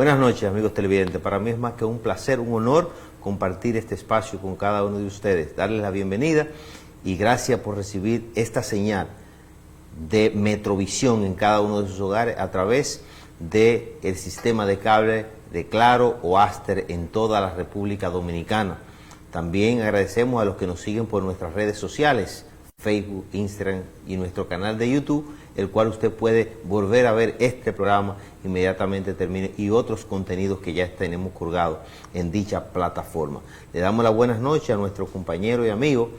Buenas noches, amigos televidentes. Para mí es más que un placer, un honor compartir este espacio con cada uno de ustedes, darles la bienvenida y gracias por recibir esta señal de Metrovisión en cada uno de sus hogares a través del sistema de cable de Claro o Aster en toda la República Dominicana. También agradecemos a los que nos siguen por nuestras redes sociales, Facebook, Instagram y nuestro canal de YouTube, el cual usted puede volver a ver este programa inmediatamente termine y otros contenidos que ya tenemos colgados en dicha plataforma. Le damos las buenas noches a nuestro compañero y amigo,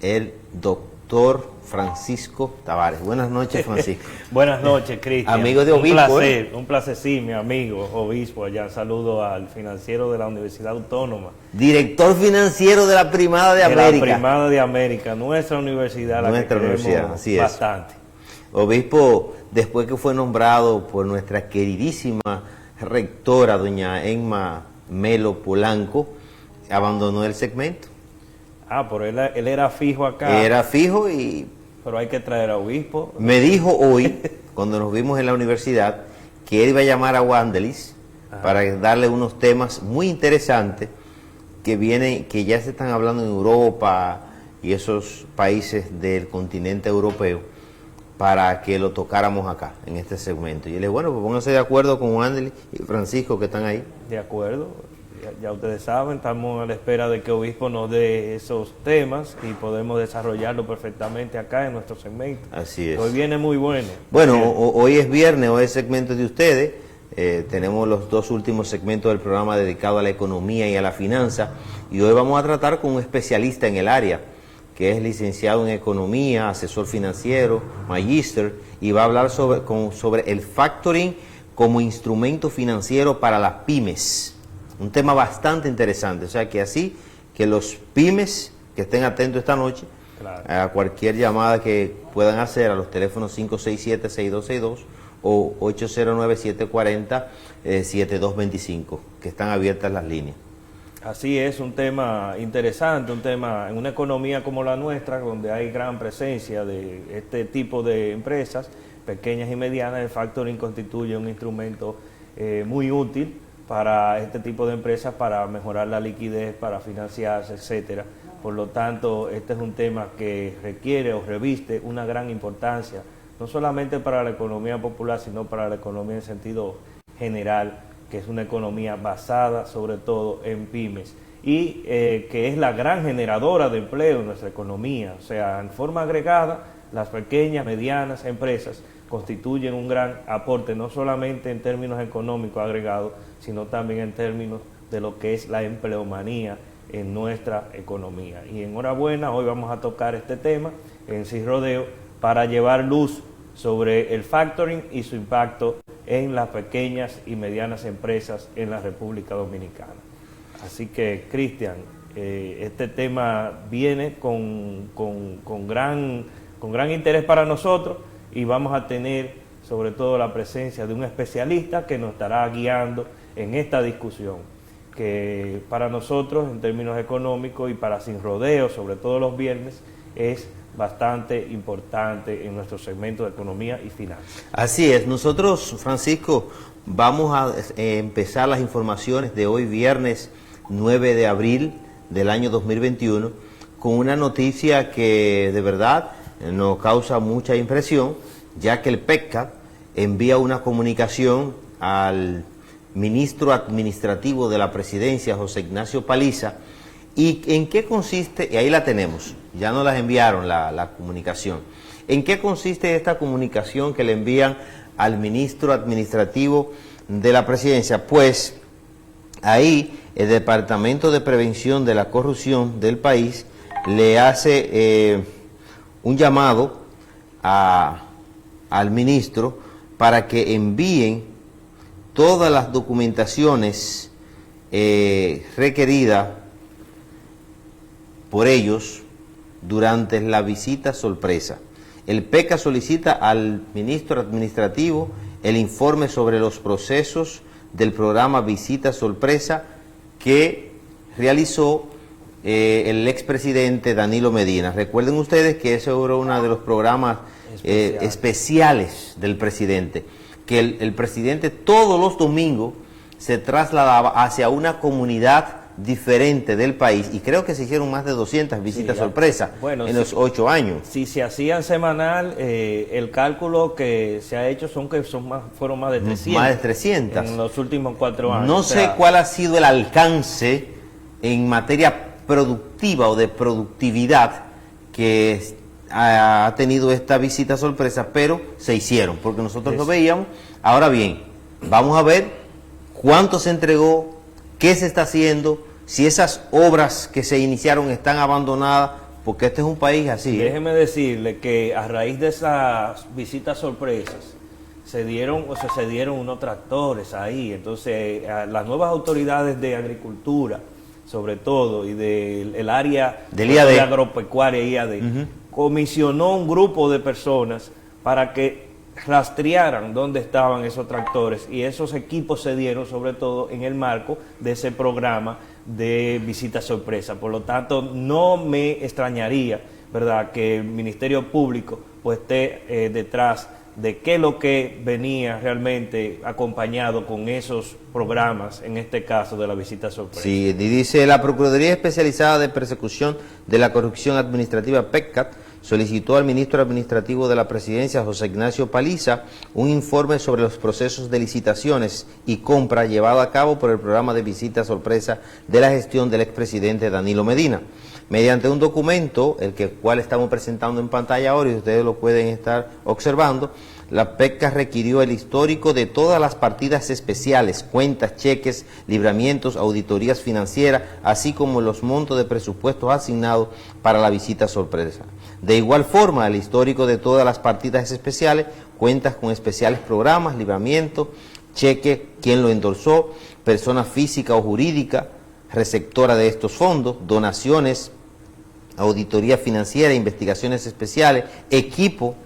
el doctor Francisco Tavares. Buenas noches, Francisco. Buenas noches, Cristian. Amigo de obispo. Un placer, sí, mi amigo, obispo allá. Saludo al financiero de la Universidad Autónoma. Director financiero de la Primada de América. La Primada de América, nuestra universidad, nuestra universidad, así es. Bastante. Obispo, después que fue nombrado por nuestra queridísima rectora, doña Emma Melo Polanco, abandonó el segmento. Pero él era fijo acá. Era fijo y... Pero hay que traer a obispo. Me dijo hoy, cuando nos vimos en la universidad, que él iba a llamar a Wandelis para darle unos temas muy interesantes que ya se están hablando en Europa y esos países del continente europeo, para que lo tocáramos acá, en este segmento. Y yo le dije, bueno, pues pónganse de acuerdo con Wandelis y Francisco, que están ahí. De acuerdo. Ya ustedes saben, estamos a la espera de que obispo nos dé esos temas y podemos desarrollarlo perfectamente acá en nuestro segmento. Así es. Hoy viene muy bueno. Bueno, hoy es viernes, hoy es segmento de ustedes. Tenemos los dos últimos segmentos del programa dedicado a la economía y a la finanza. Y hoy vamos a tratar con un especialista en el área, que es licenciado en economía, asesor financiero, magíster, y va a hablar sobre el factoring como instrumento financiero para las pymes. Un tema bastante interesante, o sea que así que los pymes que estén atentos esta noche, claro, a cualquier llamada que puedan hacer a los teléfonos 567-6262 o 809-740-7225, que están abiertas las líneas. Así es, un tema interesante, un tema en una economía como la nuestra, donde hay gran presencia de este tipo de empresas, pequeñas y medianas. El factoring constituye un instrumento muy útil para este tipo de empresas, para mejorar la liquidez, para financiarse, etcétera. Por lo tanto, este es un tema que requiere o reviste una gran importancia, no solamente para la economía popular, sino para la economía en sentido general, que es una economía basada sobre todo en pymes y que es la gran generadora de empleo en nuestra economía. O sea, en forma agregada, las pequeñas, medianas empresas constituyen un gran aporte, no solamente en términos económicos agregados, sino también en términos de lo que es la empleomanía en nuestra economía. Y enhorabuena, hoy vamos a tocar este tema en Sin Rodeo para llevar luz sobre el factoring y su impacto en las pequeñas y medianas empresas en la República Dominicana. Así que, Cristian, este tema viene con gran interés para nosotros y vamos a tener sobre todo la presencia de un especialista que nos estará guiando en esta discusión, que para nosotros en términos económicos y para Sin Rodeo, sobre todo los viernes, es bastante importante en nuestro segmento de economía y finanzas. Así es, nosotros, Francisco, vamos a empezar las informaciones de hoy viernes 9 de abril del año 2021 con una noticia que de verdad nos causa mucha impresión, ya que el PECCA envía una comunicación al ministro administrativo de la presidencia, José Ignacio Paliza. ¿Y en qué consiste? Y ahí la tenemos, ya nos las enviaron la comunicación. ¿En qué consiste esta comunicación que le envían al ministro administrativo de la presidencia? Pues ahí el Departamento de Prevención de la Corrupción del país le hace un llamado al ministro para que envíen todas las documentaciones requeridas por ellos durante la visita sorpresa. El PECCA solicita al ministro administrativo el informe sobre los procesos del programa Visita Sorpresa que realizó el expresidente Danilo Medina. Recuerden ustedes que ese era uno de los programas especiales del presidente, que el presidente todos los domingos se trasladaba hacia una comunidad diferente del país, y creo que se hicieron más de 200 visitas sorpresa en los 8 años. Si se hacían semanal, el cálculo que se ha hecho fueron más de 300. Más de 300. En los últimos 4 años. No sé cuál ha sido el alcance en materia productiva o de productividad que ha tenido esta visita sorpresa, pero se hicieron, porque nosotros lo veíamos. Ahora bien, vamos a ver cuánto se entregó, qué se está haciendo, si esas obras que se iniciaron están abandonadas, porque este es un país así. Déjeme decirle que a raíz de esas visitas sorpresas se dieron unos tractores ahí. Entonces a las nuevas autoridades de agricultura, sobre todo, y del área de agropecuaria IAD, comisionó un grupo de personas para que rastrearan dónde estaban esos tractores, y esos equipos se dieron sobre todo en el marco de ese programa de visita sorpresa. Por lo tanto, no me extrañaría, ¿verdad?, que el Ministerio Público pues esté detrás de qué es lo que venía realmente acompañado con esos programas, en este caso de la visita sorpresa. Sí, dice la Procuraduría Especializada de Persecución de la Corrupción Administrativa, PECCAT, solicitó al ministro administrativo de la Presidencia, José Ignacio Paliza, un informe sobre los procesos de licitaciones y compra llevado a cabo por el programa de visita sorpresa de la gestión del expresidente Danilo Medina. Mediante un documento, cual estamos presentando en pantalla ahora y ustedes lo pueden estar observando, la PECCAT requirió el histórico de todas las partidas especiales, cuentas, cheques, libramientos, auditorías financieras, así como los montos de presupuestos asignados para la visita sorpresa. De igual forma, el histórico de todas las partidas especiales, cuentas con especiales programas, libramientos, cheque, quién lo endorsó, persona física o jurídica, receptora de estos fondos, donaciones, auditoría financiera, investigaciones especiales, equipo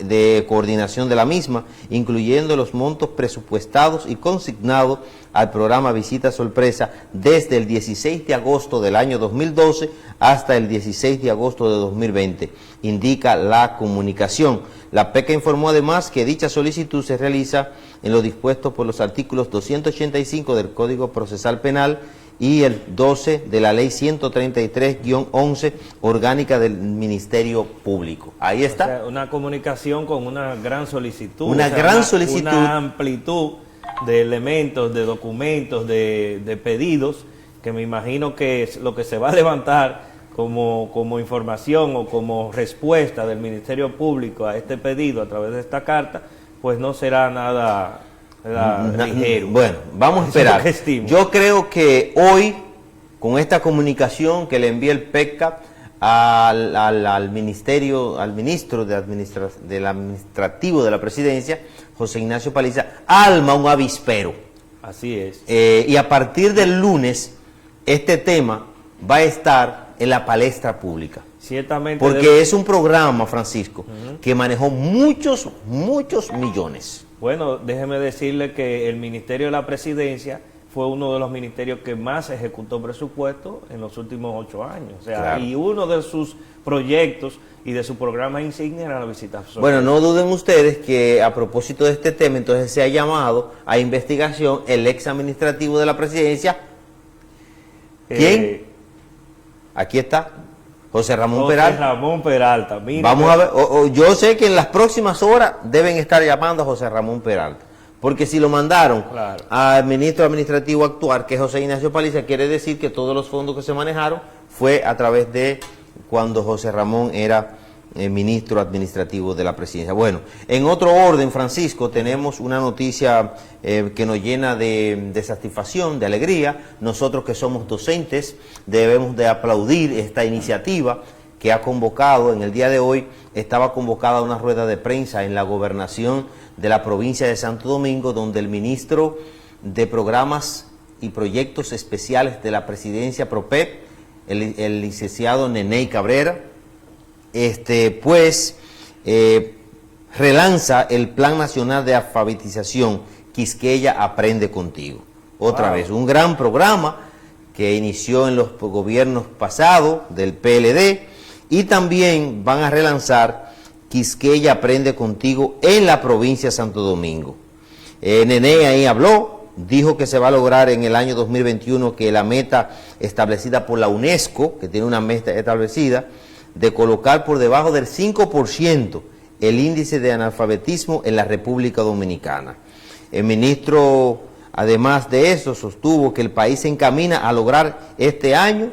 de coordinación de la misma, incluyendo los montos presupuestados y consignados al programa Visita Sorpresa desde el 16 de agosto del año 2012 hasta el 16 de agosto de 2020, indica la comunicación. La PECCAT informó además que dicha solicitud se realiza en lo dispuesto por los artículos 285 del Código Procesal Penal y el 12 de la Ley 133-11 orgánica del Ministerio Público. Ahí está. O sea, una comunicación con una gran solicitud. Una amplitud de elementos, de documentos, de pedidos, que me imagino que lo que se va a levantar como información o como respuesta del Ministerio Público a este pedido a través de esta carta, pues no será nada ligero. Bueno, vamos a esperar. Yo creo que hoy, con esta comunicación que le envía el PECCAT al ministro del administrativo de la presidencia, José Ignacio Paliza, alma un avispero. Así es. Y a partir del lunes, este tema va a estar en la palestra pública. Ciertamente. Porque es un programa, Francisco, que manejó muchos millones. Bueno, déjeme decirle que el Ministerio de la Presidencia fue uno de los ministerios que más ejecutó presupuesto en los últimos 8 años. O sea, claro. Y uno de sus proyectos y de su programa insignia era la visita sorpresa. Bueno, no duden ustedes que a propósito de este tema, entonces se ha llamado a investigación el ex administrativo de la Presidencia. ¿Quién? Aquí está. José Ramón Peralta. Mira, vamos a ver, yo sé que en las próximas horas deben estar llamando a José Ramón Peralta, porque si lo mandaron al ministro administrativo actual, que es José Ignacio Paliza, quiere decir que todos los fondos que se manejaron fue a través de cuando José Ramón era ministro administrativo de la presidencia. Bueno, en otro orden, Francisco, tenemos una noticia que nos llena de satisfacción, de alegría. Nosotros que somos docentes debemos de aplaudir esta iniciativa que ha convocado, en el día de hoy estaba convocada una rueda de prensa en la gobernación de la provincia de Santo Domingo, donde el ministro de Programas y Proyectos Especiales de la Presidencia PROPEP, el licenciado Neney Cabrera, relanza el Plan Nacional de Alfabetización Quisqueya Aprende Contigo. Otra vez, un gran programa que inició en los gobiernos pasados del PLD, y también van a relanzar Quisqueya Aprende Contigo en la provincia de Santo Domingo. Neney ahí habló dijo que se va a lograr en el año 2021 que la meta establecida por la UNESCO, que tiene una meta establecida, de colocar por debajo del 5% el índice de analfabetismo en la República Dominicana. El ministro, además de eso, sostuvo que el país se encamina a lograr este año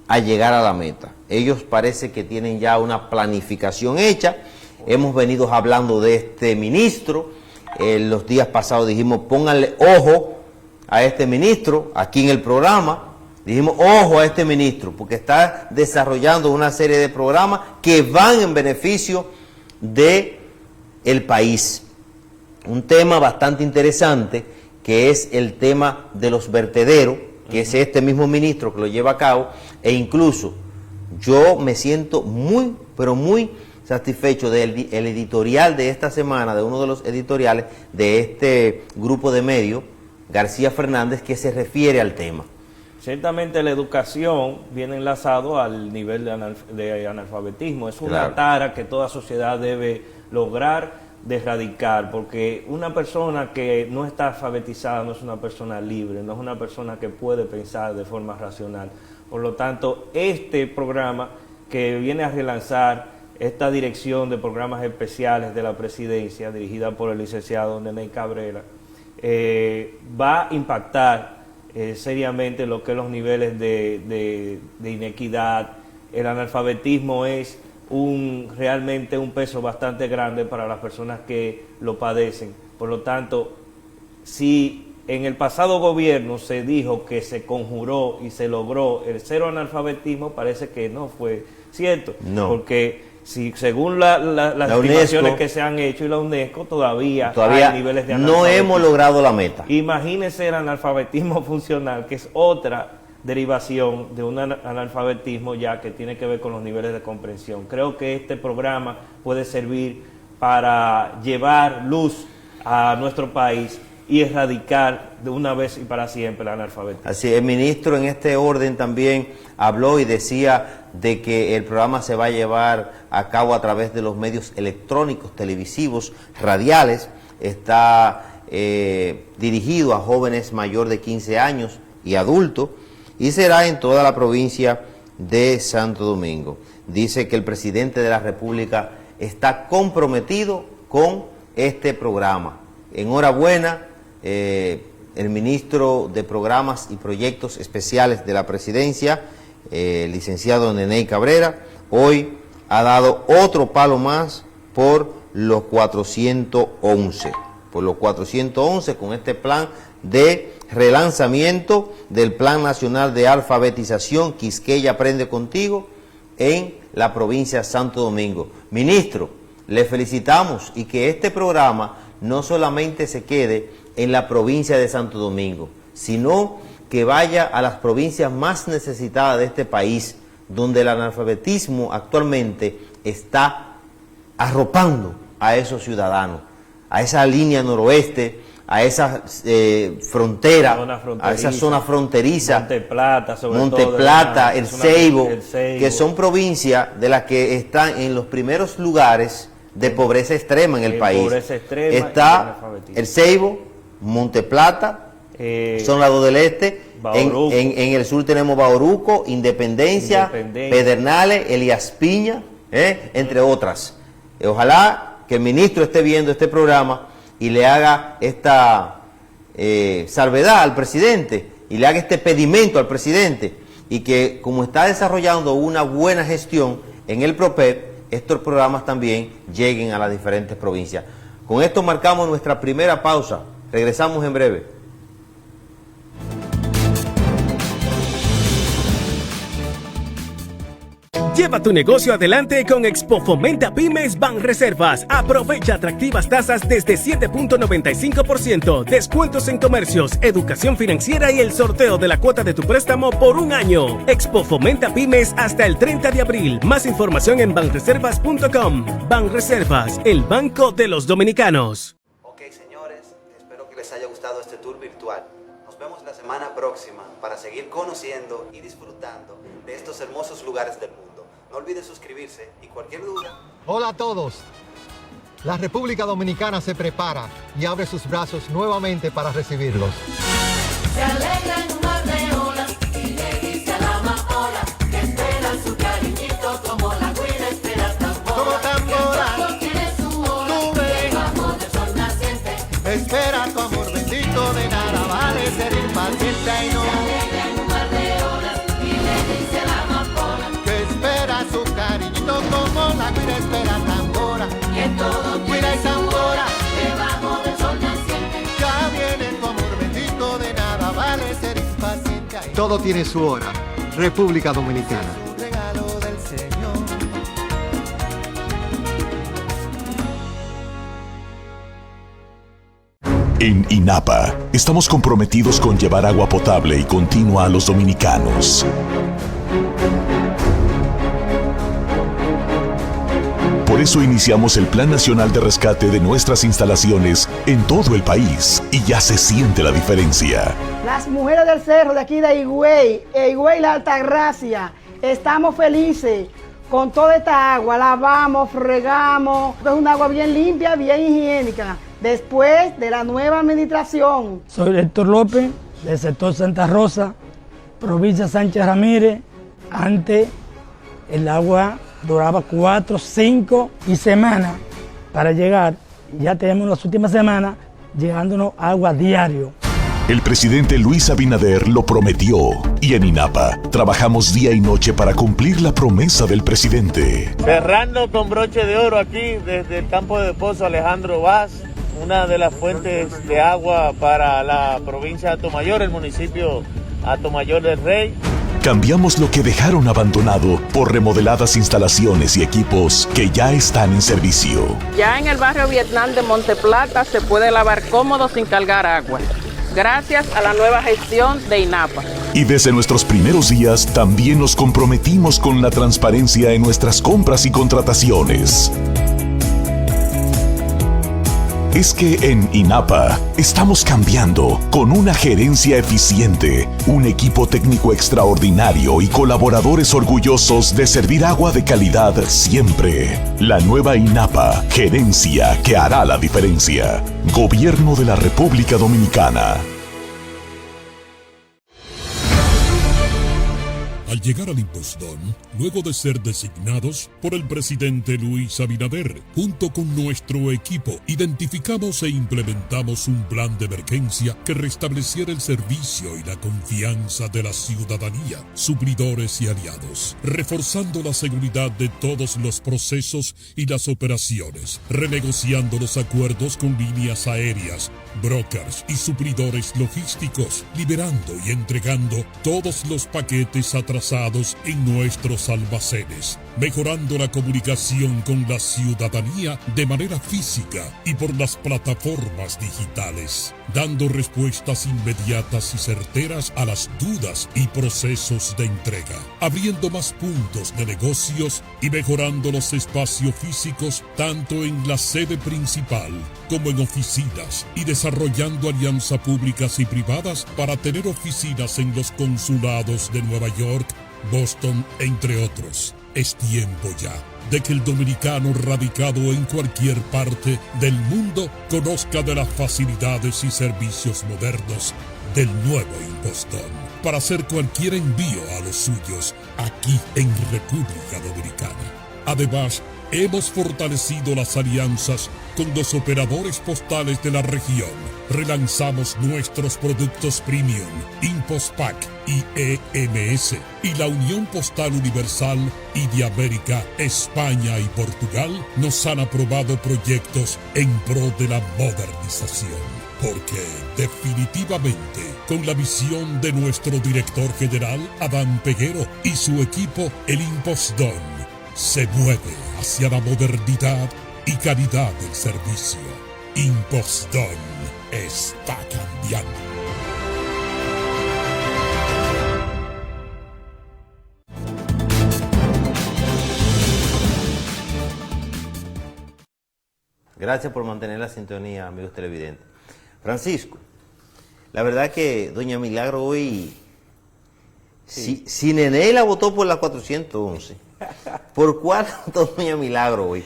a llegar a la meta. Ellos parece que tienen ya una planificación hecha. Hemos venido hablando de este ministro. Los días pasados dijimos, pónganle ojo a este ministro, aquí en el programa. Dijimos, ojo a este ministro, porque está desarrollando una serie de programas que van en beneficio del país. Un tema bastante interesante, que es el tema de los vertederos, que es este mismo ministro que lo lleva a cabo, e incluso yo me siento muy, pero muy satisfecho del editorial de esta semana, de uno de los editoriales de este grupo de medios, García Fernández, que se refiere al tema. Ciertamente la educación viene enlazado al nivel de analfabetismo. Es una Claro. tara que toda sociedad debe lograr de erradicar, porque una persona que no está alfabetizada no es una persona libre, no es una persona que puede pensar de forma racional. Por lo tanto, este programa que viene a relanzar esta dirección de programas especiales de la presidencia, dirigida por el licenciado Neney Cabrera, va a impactar seriamente lo que es los niveles de inequidad. El analfabetismo es realmente un peso bastante grande para las personas que lo padecen. Por lo tanto, si en el pasado gobierno se dijo que se conjuró y se logró el cero analfabetismo, parece que no fue cierto. No. Porque si según las estimaciones UNESCO, que se han hecho y la UNESCO, todavía hay niveles de no analfabetismo. hemos logrado la meta. Imagínense el analfabetismo funcional, que es otra derivación de un analfabetismo ya que tiene que ver con los niveles de comprensión. Creo que este programa puede servir para llevar luz a nuestro país y erradicar de una vez y para siempre el analfabetismo. Así, el ministro en este orden también habló y decía de que el programa se va a llevar a cabo a través de los medios electrónicos, televisivos, radiales. Está dirigido a jóvenes mayor de 15 años y adultos, y será en toda la provincia de Santo Domingo. Dice que el presidente de la República está comprometido con este programa. Enhorabuena, el ministro de Programas y Proyectos Especiales de la Presidencia, licenciado Neney Cabrera, hoy ha dado otro palo más por los 411. Por los 411 con este plan de relanzamiento del Plan Nacional de Alfabetización Quisqueya Aprende Contigo en la provincia de Santo Domingo. Ministro, le felicitamos y que este programa no solamente se quede en la provincia de Santo Domingo, sino que vaya a las provincias más necesitadas de este país, donde el analfabetismo actualmente está arropando a esos ciudadanos, a esa línea noroeste, a esa frontera, a esa zona fronteriza, Monte Plata, El Ceibo, que son provincias de las que están en los primeros lugares de pobreza extrema en el país. Está El Ceibo, Monte Plata, son las dos del este. En el sur tenemos Bauruco, Independencia, Pedernales, Elías Piña, entre otras. Ojalá que el ministro esté viendo este programa y le haga esta salvedad al presidente y le haga este pedimento al presidente, y que como está desarrollando una buena gestión en el PROPEP, estos programas también lleguen a las diferentes provincias. Con esto marcamos nuestra primera pausa. Regresamos en breve. Lleva tu negocio adelante con Expo Fomenta Pymes Banreservas. Aprovecha atractivas tasas desde 7.95%, descuentos en comercios, educación financiera y el sorteo de la cuota de tu préstamo por un año. Expo Fomenta Pymes hasta el 30 de abril. Más información en banreservas.com. Banreservas, el banco de los dominicanos. Ok, señores, espero que les haya gustado este tour virtual. Nos vemos la semana próxima para seguir conociendo y disfrutando de estos hermosos lugares del mundo. No olviden suscribirse y cualquier duda. Hola a todos. La República Dominicana se prepara y abre sus brazos nuevamente para recibirlos. Se alegra en un mar de olas y le dice a la amapola que espera su cariñito como la güira espera tambora. Como tambora, que todo tiene su hora, tú ves, debajo del sol naciente. espera tu amor bendito, de nada vale ser impaciente y no. Se alegra en un mar de olas y le dice a la amapola Que espera su cariñito como la güira espera tambora. que todo Güira y tiene su tambora, hora, debajo del sol naciente. ya viene tu amor bendito, de nada vale ser impaciente. Todo tiene su hora. República Dominicana. Un regalo del Señor. En INAPA estamos comprometidos con llevar agua potable y continua a los dominicanos. Por eso iniciamos el Plan Nacional de Rescate de nuestras instalaciones en todo el país y ya se siente la diferencia. Las mujeres del cerro de aquí de Higüey, Higüey La Altagracia, estamos felices con toda esta agua. Lavamos, fregamos, es un agua bien limpia, bien higiénica. Después de la nueva administración. Soy Héctor López, del sector Santa Rosa, provincia Sánchez Ramírez. Antes el agua duraba 4, 5 y semanas para llegar. Ya tenemos las últimas semanas llegándonos agua diario. El presidente Luis Abinader lo prometió y en INAPA trabajamos día y noche para cumplir la promesa del presidente. Cerrando con broche de oro aquí desde el campo de Pozo Alejandro Vaz, una de las fuentes de agua para la provincia de Atomayor, el municipio Atomayor del Rey. Cambiamos lo que dejaron abandonado por remodeladas instalaciones y equipos que ya están en servicio. Ya en el barrio Vietnam de Monteplata se puede lavar cómodo sin cargar agua, gracias a la nueva gestión de INAPA. Y desde nuestros primeros días también nos comprometimos con la transparencia en nuestras compras y contrataciones. Es que en INAPA estamos cambiando con una gerencia eficiente, un equipo técnico extraordinario y colaboradores orgullosos de servir agua de calidad siempre. La nueva INAPA, gerencia que hará la diferencia. Gobierno de la República Dominicana. Al llegar al Impostón, luego de ser designados por el presidente Luis Abinader, junto con nuestro equipo, identificamos e implementamos un plan de emergencia que restableciera el servicio y la confianza de la ciudadanía, suplidores y aliados, reforzando la seguridad de todos los procesos y las operaciones, renegociando los acuerdos con líneas aéreas, brokers y suplidores logísticos, liberando y entregando todos los paquetes atrasados en nuestros almacenes, mejorando la comunicación con la ciudadanía de manera física y por las plataformas digitales, dando respuestas inmediatas y certeras a las dudas y procesos de entrega, abriendo más puntos de negocios y mejorando los espacios físicos tanto en la sede principal como en oficinas y desarrollando alianzas públicas y privadas para tener oficinas en los consulados de Nueva York, Boston, entre otros. Es tiempo ya de que el dominicano radicado en cualquier parte del mundo conozca de las facilidades y servicios modernos del nuevo Impostón para hacer cualquier envío a los suyos aquí en República Dominicana. Además, hemos fortalecido las alianzas con los operadores postales de la región. Relanzamos nuestros productos premium, Impostpack y EMS, y la Unión Postal Universal y de América, España y Portugal nos han aprobado proyectos en pro de la modernización. Porque definitivamente, con la visión de nuestro director general, Adán Peguero, y su equipo, el Impostón se mueve hacia la modernidad y calidad del servicio. Impostón está cambiando. Gracias por mantener la sintonía, amigos televidentes. Francisco, la verdad que doña Milagro hoy, si Nené la votó por la 411, ¿por cuál votó doña Milagro hoy?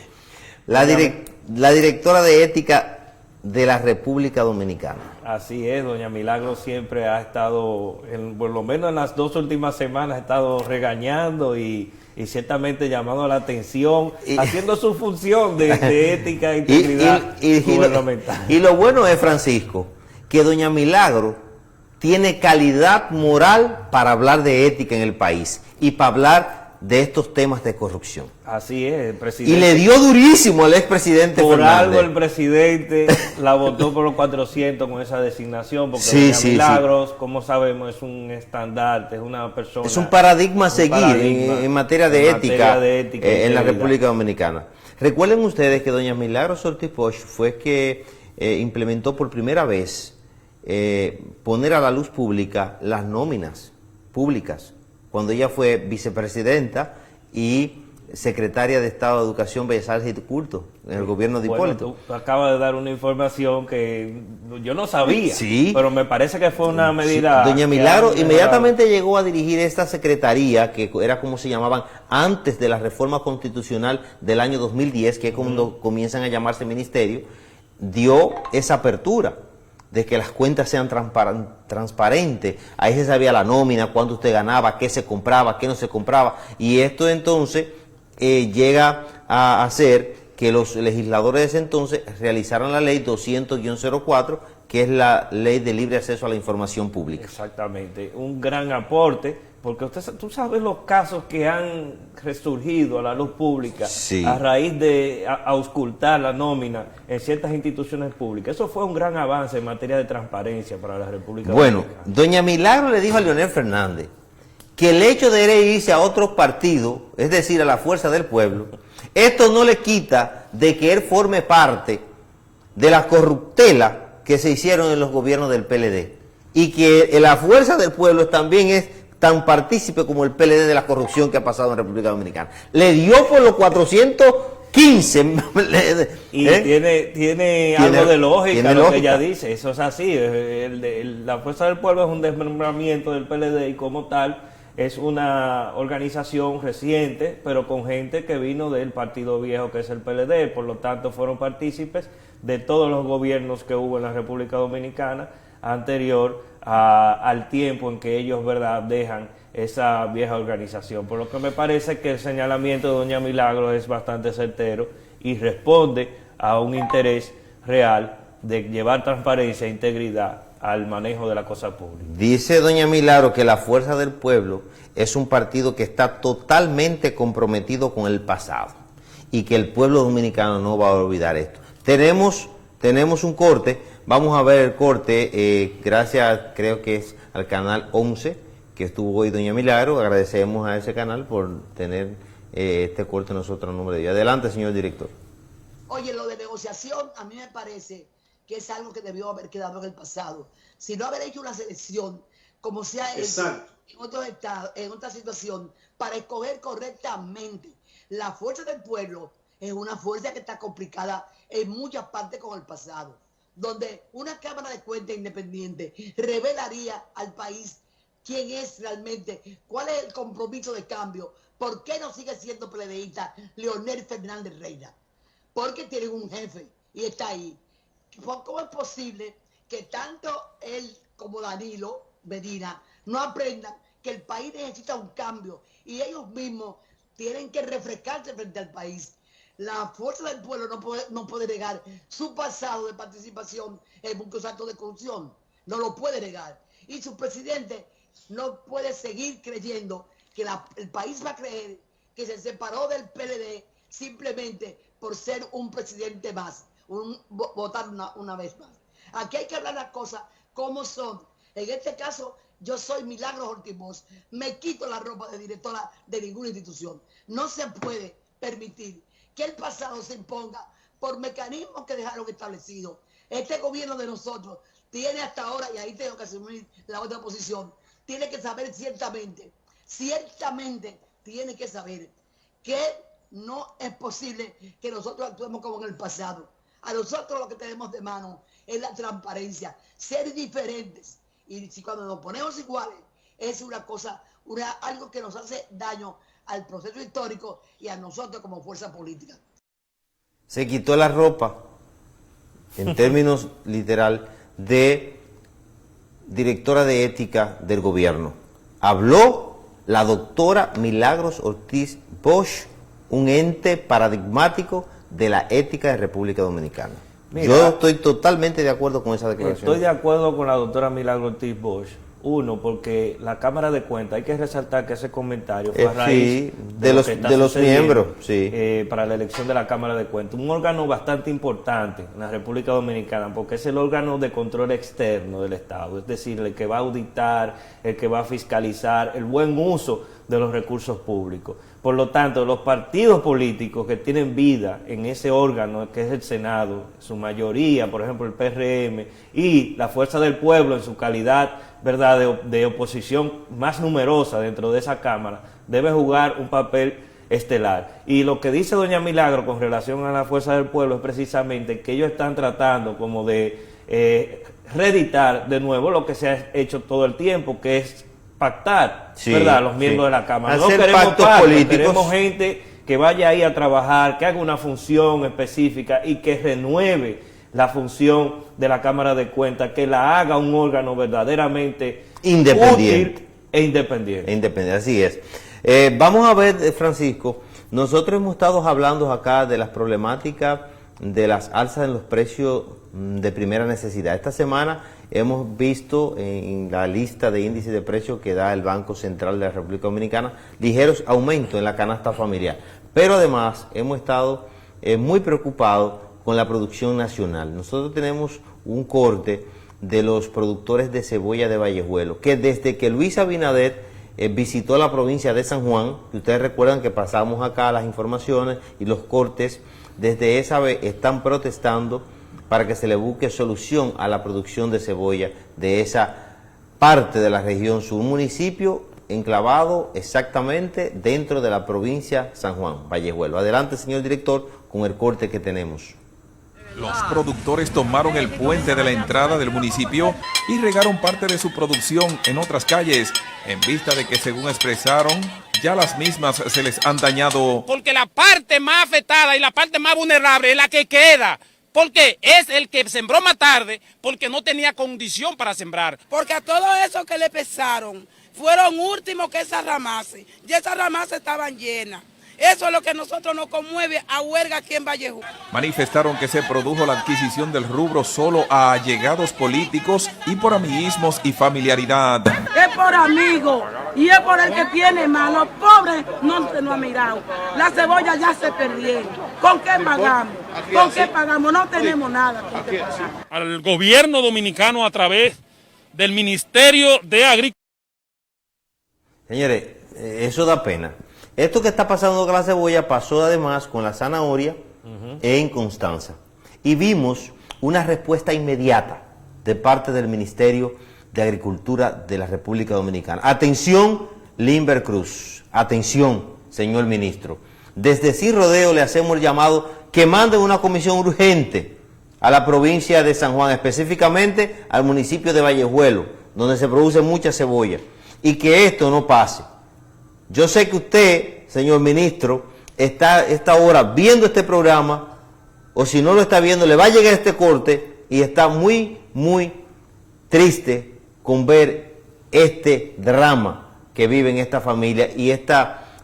la directora de ética de la República Dominicana. Así es, doña Milagro siempre ha estado, por lo menos en las 2 últimas semanas, ha estado regañando y ciertamente llamando la atención, haciendo su función de ética e integridad gubernamental. Y lo bueno es, Francisco, que doña Milagro tiene calidad moral para hablar de ética en el país y para hablar de estos temas de corrupción. Así es, el presidente. Y le dio durísimo al expresidente Por Fernández. algo el presidente la votó por los 400 con esa designación, porque doña Milagros, como sabemos, es un estandarte, es una persona... Es un paradigma a seguir en materia de ética en la República Dominicana. Recuerden ustedes que doña Milagros Ortiz Poch fue que implementó por primera vez poner a la luz pública las nóminas públicas, cuando ella fue vicepresidenta y secretaria de Estado de Educación, Bellas Artes y Culto en el gobierno de Hipólito. Tú acabas de dar una información que yo no sabía, sí, pero me parece que fue una medida... Doña Milagro inmediatamente llegó a dirigir esta secretaría, que era como se llamaban antes de la reforma constitucional del año 2010, que es cuando comienzan a llamarse ministerio, dio esa apertura de que las cuentas sean transparentes. Ahí se sabía la nómina, cuánto usted ganaba, qué se compraba, qué no se compraba, y esto entonces llega a hacer que los legisladores de ese entonces realizaran la ley 200-04, que es la ley de libre acceso a la información pública. Exactamente, un gran aporte, porque tú sabes los casos que han resurgido a la luz pública a raíz de auscultar la nómina en ciertas instituciones públicas. Eso fue un gran avance en materia de transparencia para la República Dominicana. Bueno, doña Milagro le dijo a Leonel Fernández que el hecho de irse a otro partido, es decir, a la Fuerza del Pueblo, esto no le quita de que él forme parte de la corruptela que se hicieron en los gobiernos del PLD, y que la Fuerza del Pueblo también es tan partícipe como el PLD de la corrupción que ha pasado en República Dominicana. Le dio por los 415. Y tiene algo de lógica lo que ella dice. Eso es así. La Fuerza del Pueblo es un desmembramiento del PLD y como tal es una organización reciente, pero con gente que vino del partido viejo que es el PLD. Por lo tanto, fueron partícipes de todos los gobiernos que hubo en la República Dominicana anterior al tiempo en que ellos, ¿verdad?, dejan esa vieja organización. Por lo que me parece que el señalamiento de doña Milagro es bastante certero y responde a un interés real de llevar transparencia e integridad al manejo de la cosa pública. Dice doña Milagro que la Fuerza del Pueblo es un partido que está totalmente comprometido con el pasado y que el pueblo dominicano no va a olvidar esto. Tenemos un corte. Vamos a ver el corte, gracias, creo que es al canal 11, que estuvo hoy doña Milagro. Agradecemos a ese canal por tener este corte nosotros en nombre de ella. Adelante, señor director. Oye, lo de negociación a mí me parece que es algo que debió haber quedado en el pasado. Si no haber hecho una selección, como se ha hecho en otros estados, en otra situación, para escoger correctamente. La Fuerza del Pueblo es una fuerza que está complicada en muchas partes con el pasado, donde una Cámara de Cuentas independiente revelaría al país quién es realmente, cuál es el compromiso de cambio, por qué no sigue siendo PLDista Leonel Fernández Reina, porque tiene un jefe y está ahí. ¿Cómo es posible que tanto él como Danilo Medina no aprendan que el país necesita un cambio y ellos mismos tienen que refrescarse frente al país? La Fuerza del Pueblo no puede negar su pasado de participación en muchos actos de corrupción. No lo puede negar. Y su presidente no puede seguir creyendo que el país va a creer que se separó del PLD simplemente por ser un presidente más, votar una vez más. Aquí hay que hablar las cosas como son. En este caso, yo soy Milagros Ortiz Poch, me quito la ropa de directora de ninguna institución. No se puede permitir que el pasado se imponga por mecanismos que dejaron establecidos. Este gobierno de nosotros tiene hasta ahora, y ahí tengo que asumir la otra posición, tiene que saber ciertamente tiene que saber que no es posible que nosotros actuemos como en el pasado. A nosotros lo que tenemos de mano es la transparencia, ser diferentes. Y si cuando nos ponemos iguales, es una cosa, algo que nos hace daño al proceso histórico y a nosotros como fuerza política. se quitó la ropa, en términos literal, de directora de ética del gobierno. Habló la doctora Milagros Ortiz Bosch, un ente paradigmático de la ética de República Dominicana. Mira, yo estoy totalmente de acuerdo con esa declaración. Estoy de acuerdo con la doctora Milagros Ortiz Bosch. Uno, porque la Cámara de Cuentas, hay que resaltar que ese comentario fue a raíz de los miembros, para la elección de la Cámara de Cuentas. Un órgano bastante importante en la República Dominicana, porque es el órgano de control externo del Estado, es decir, el que va a auditar, el que va a fiscalizar el buen uso de los recursos públicos. Por lo tanto, los partidos políticos que tienen vida en ese órgano, que es el Senado, su mayoría, por ejemplo el PRM, y la Fuerza del Pueblo en su calidad, ¿verdad?, de oposición más numerosa dentro de esa Cámara, debe jugar un papel estelar. Y lo que dice doña Milagro con relación a la Fuerza del Pueblo es precisamente que ellos están tratando como de reeditar de nuevo lo que se ha hecho todo el tiempo, que es pactar, ¿verdad?, los miembros de la Cámara. No queremos pactos políticos, queremos gente que vaya ahí a trabajar, que haga una función específica y que renueve la función de la Cámara de Cuentas, que la haga un órgano verdaderamente independiente. Útil e independiente. Independiente, así es. Vamos a ver, Francisco, nosotros hemos estado hablando acá de las problemáticas de las alzas en los precios de primera necesidad. Esta semana hemos visto en la lista de índices de precios que da el Banco Central de la República Dominicana ligeros aumentos en la canasta familiar. Pero además hemos estado muy preocupados con la producción nacional. Nosotros tenemos un corte de los productores de cebolla de Vallejuelo, que desde que Luis Abinader visitó la provincia de San Juan, que ustedes recuerdan que pasamos acá las informaciones y los cortes, desde esa vez están protestando para que se le busque solución a la producción de cebolla de esa parte de la región sur, un municipio enclavado exactamente dentro de la provincia San Juan, Vallejuelo. Adelante, señor director, con el corte que tenemos. Los productores tomaron el puente de la entrada del municipio y regaron parte de su producción en otras calles, en vista de que, según expresaron, ya las mismas se les han dañado. Porque la parte más afectada y la parte más vulnerable es la que queda. Porque es el que sembró más tarde, porque no tenía condición para sembrar. Porque a todo eso que le pesaron, fueron últimos que esas ramaces. Y esas ramaces estaban llenas. Eso es lo que a nosotros nos conmueve a huelga aquí en Vallejuelo. Manifestaron que se produjo la adquisición del rubro solo a allegados políticos y por amiguismos y familiaridad. Es por amigos y es por el que tiene más. Los pobres no se nos han mirado. La cebolla ya se perdieron. ¿Con qué pagamos? ¿Con qué pagamos? No tenemos nada. Al gobierno dominicano a través del Ministerio de Agricultura. Señores, eso da pena. Esto que está pasando con la cebolla pasó además con la zanahoria en Constanza. Y vimos una respuesta inmediata de parte del Ministerio de Agricultura de la República Dominicana. Atención, Limber Cruz. Atención, señor ministro. Desde Sin Rodeo le hacemos el llamado que manden una comisión urgente a la provincia de San Juan, específicamente al municipio de Vallejuelo, donde se produce mucha cebolla, y que esto no pase. Yo sé que usted, señor ministro, está esta hora viendo este programa, o si no lo está viendo, le va a llegar este corte y está muy, muy triste con ver este drama que viven esta familia y este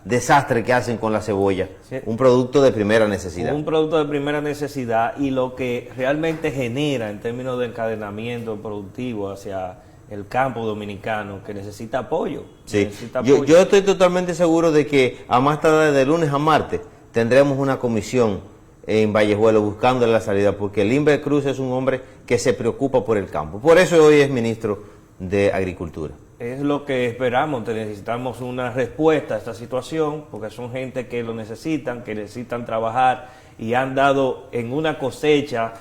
desastre que hacen con la cebolla, sí. Un producto de primera necesidad. Un producto de primera necesidad y lo que realmente genera en términos de encadenamiento productivo hacia el campo dominicano, que necesita apoyo. Sí. Necesita apoyo. Yo estoy totalmente seguro de que a más tardar de lunes a martes tendremos una comisión en Vallejuelo buscándole la salida, porque Limber Cruz es un hombre que se preocupa por el campo. Por eso hoy es ministro de Agricultura. Es lo que esperamos, necesitamos una respuesta a esta situación, porque son gente que lo necesitan, que necesitan trabajar y han dado en una cosecha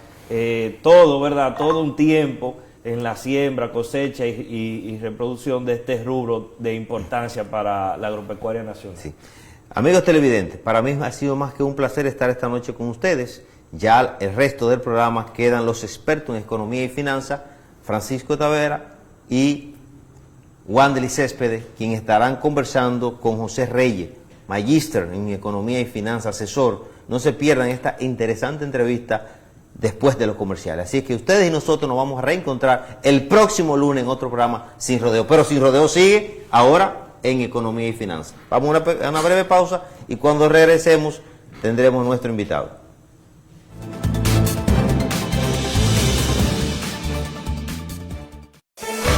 todo, ¿verdad? Todo un tiempo en la siembra, cosecha y reproducción de este rubro de importancia para la agropecuaria nacional. Sí. Amigos televidentes, para mí ha sido más que un placer estar esta noche con ustedes. Ya el resto del programa quedan los expertos en economía y finanzas, Francisco Tavera y Wandely Céspedes, quienes estarán conversando con José Reyes, magíster en economía y finanzas, asesor No se pierdan esta interesante entrevista después de los comerciales. Así es que ustedes y nosotros nos vamos a reencontrar el próximo lunes en otro programa Sin Rodeo. Pero Sin Rodeo sigue ahora en Economía y Finanzas. Vamos a una breve pausa y cuando regresemos tendremos nuestro invitado.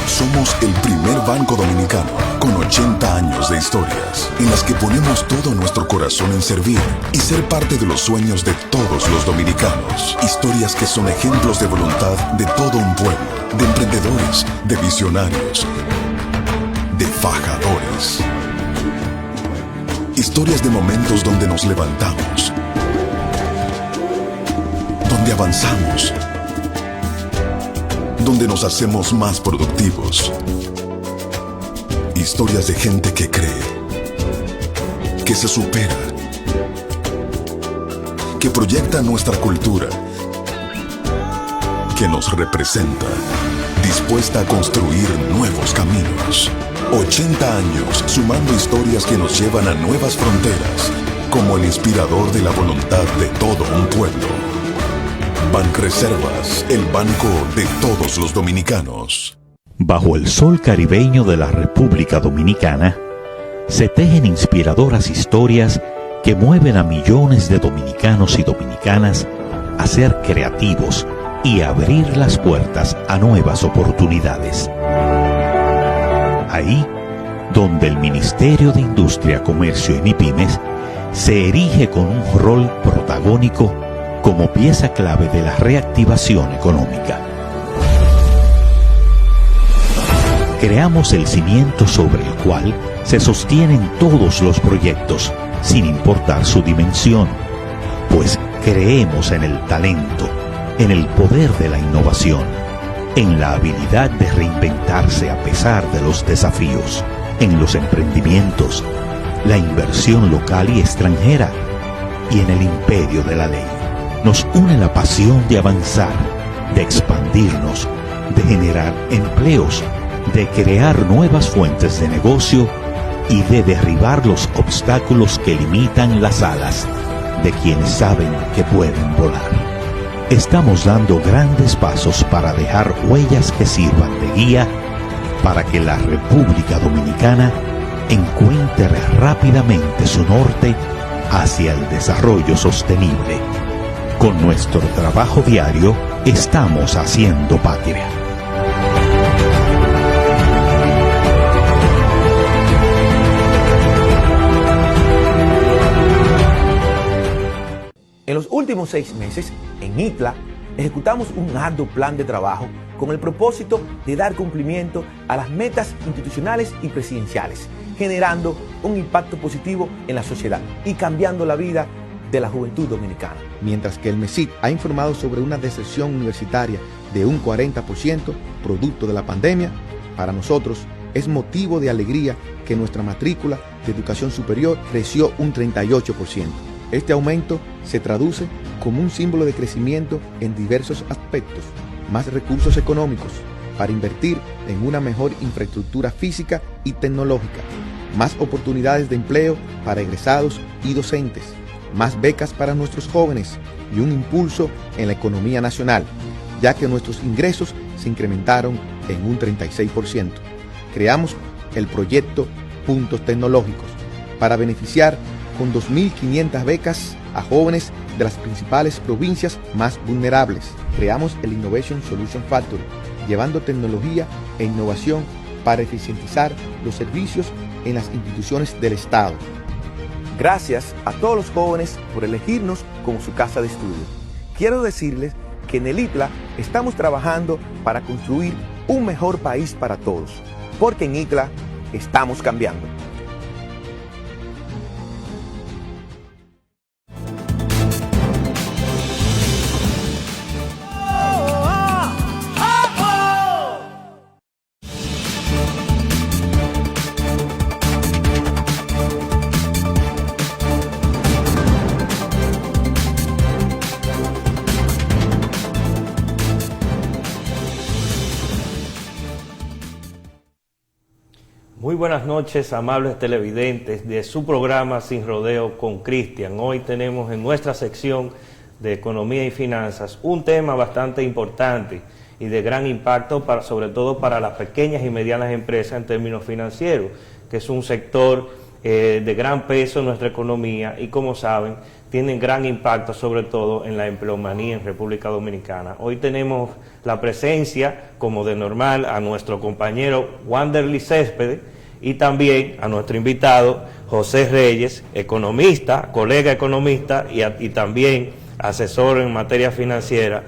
Somos el primer banco dominicano con 80 años de historias en las que ponemos todo nuestro corazón en servir y ser parte de los sueños de todos los dominicanos. Historias que son ejemplos de voluntad de todo un pueblo, de emprendedores, de visionarios, de fajadores. Historias de momentos donde nos levantamos, donde avanzamos, donde nos hacemos más productivos. Historias de gente que cree, que se supera, que proyecta nuestra cultura, que nos representa, dispuesta a construir nuevos caminos. 80 años sumando historias que nos llevan a nuevas fronteras, como el inspirador de la voluntad de todo un pueblo. Banreservas, el banco de todos los dominicanos. Bajo el sol caribeño de la República Dominicana, se tejen inspiradoras historias que mueven a millones de dominicanos y dominicanas a ser creativos y abrir las puertas a nuevas oportunidades. Ahí, donde el Ministerio de Industria, Comercio y MIPYMES se erige con un rol protagónico como pieza clave de la reactivación económica. Creamos el cimiento sobre el cual se sostienen todos los proyectos, sin importar su dimensión, pues creemos en el talento, en el poder de la innovación, en la habilidad de reinventarse a pesar de los desafíos, en los emprendimientos, la inversión local y extranjera, y en el imperio de la ley. Nos une la pasión de avanzar, de expandirnos, de generar empleos, de crear nuevas fuentes de negocio y de derribar los obstáculos que limitan las alas de quienes saben que pueden volar. Estamos dando grandes pasos para dejar huellas que sirvan de guía para que la República Dominicana encuentre rápidamente su norte hacia el desarrollo sostenible. Con nuestro trabajo diario, estamos haciendo patria. En los últimos 6 meses, en ITLA, ejecutamos un arduo plan de trabajo con el propósito de dar cumplimiento a las metas institucionales y presidenciales, generando un impacto positivo en la sociedad y cambiando la vida de la juventud dominicana. Mientras que el MESID ha informado sobre una deserción universitaria de un 40% producto de la pandemia, para nosotros es motivo de alegría que nuestra matrícula de educación superior creció un 38%. Este aumento se traduce como un símbolo de crecimiento en diversos aspectos, más recursos económicos para invertir en una mejor infraestructura física y tecnológica, más oportunidades de empleo para egresados y docentes, más becas para nuestros jóvenes y un impulso en la economía nacional, ya que nuestros ingresos se incrementaron en un 36%. Creamos el proyecto Puntos Tecnológicos para beneficiar con 2.500 becas a jóvenes de las principales provincias más vulnerables. Creamos el Innovation Solution Factory, llevando tecnología e innovación para eficientizar los servicios en las instituciones del Estado. Gracias a todos los jóvenes por elegirnos como su casa de estudio. Quiero decirles que en el ITLA estamos trabajando para construir un mejor país para todos, porque en ITLA estamos cambiando. buenas noches, amables televidentes de su programa Sin Rodeo con Cristian. Hoy tenemos en nuestra sección de Economía y Finanzas un tema bastante importante y de gran impacto, sobre todo para las pequeñas y medianas empresas en términos financieros, que es un sector de gran peso en nuestra economía y, como saben, tienen gran impacto sobre todo en la empleomanía en República Dominicana. Hoy tenemos la presencia, como de normal, a nuestro compañero Wanderly Céspedes y también a nuestro invitado José Reyes, economista, colega economista y también asesor en materia financiera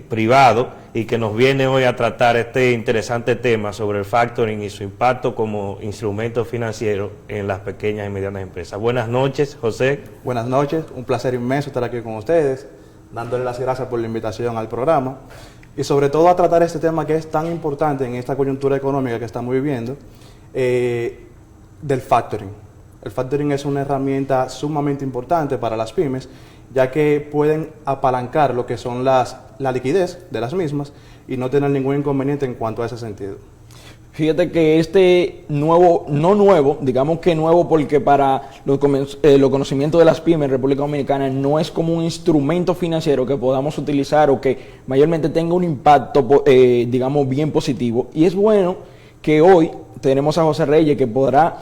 privado, y que nos viene hoy a tratar este interesante tema sobre el factoring y su impacto como instrumento financiero en las pequeñas y medianas empresas. Buenas noches, José. Buenas noches, un placer inmenso estar aquí con ustedes, dándole las gracias por la invitación al programa y sobre todo a tratar este tema que es tan importante en esta coyuntura económica que estamos viviendo, del factoring. El factoring es una herramienta sumamente importante para las pymes, ya que pueden apalancar lo que son la liquidez de las mismas y no tener ningún inconveniente en cuanto a ese sentido. Fíjate que este digamos que nuevo porque para los conocimientos de las pymes en República Dominicana no es como un instrumento financiero que podamos utilizar o que mayormente tenga un impacto, digamos, bien positivo. Y es bueno que hoy tenemos a José Reyes, que podrá